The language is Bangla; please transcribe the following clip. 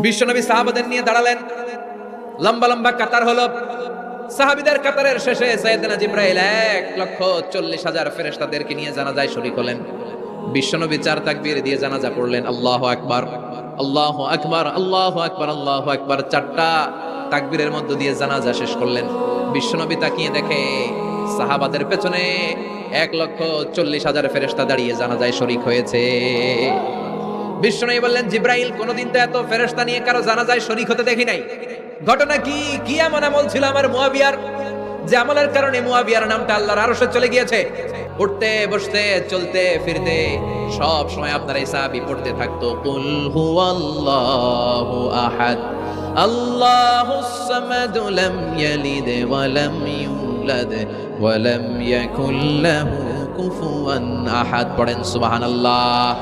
বিশ্বনবী সাহাবাদের নিয়ে দাঁড়ালেন, লম্বা লম্বা কাতার হলো। সাহাবীদের কাতারের শেষে সাইয়েদনা জিবরাইল 1,40,000 ফেরেশতাদেরকে নিয়ে জানাজায় শরীক হলেন। বিশ্বনবী 4 তাকবীর দিয়ে জানাজা পড়লেন, আল্লাহু আকবার, আল্লাহু আকবার, আল্লাহু আকবার, আল্লাহু আকবার। 4টা তাকবীরের মধ্য দিয়ে জানাজা শেষ করলেন। বিশ্বনবী তাকিয়ে দেখে সাহাবাদের পেছনে 1,40,000 ফেরেশতা দাঁড়িয়ে জানাজায় শরীক হয়েছে। বিশ্বনবী বললেন, জিবরাইল, কোনদিন তো এত ফেরেশতা নিয়ে কারো জানাজায় শরীক হতে দেখি নাই। ঘটনা কি? কি এমন আমল ছিল আমার মুয়াবিয়ার, যে আমলের কারণে মুয়াবিয়ার নামটা আল্লাহর আরশে চলে গিয়েছে? উঠতে বসতে চলতে ফিরতে সব সময় আপনার এই সাহাবী পড়তে থাকতো, কুল হুয়াল্লাহু আহাদ, আল্লাহুস সামাদ, লাম ইয়ালিদ ওয়া লাম ইউলাদ ওয়া লাম ইয়াকুল লাহু কুফুয়ান আহাদ। পড়েন সুবহানাল্লাহ।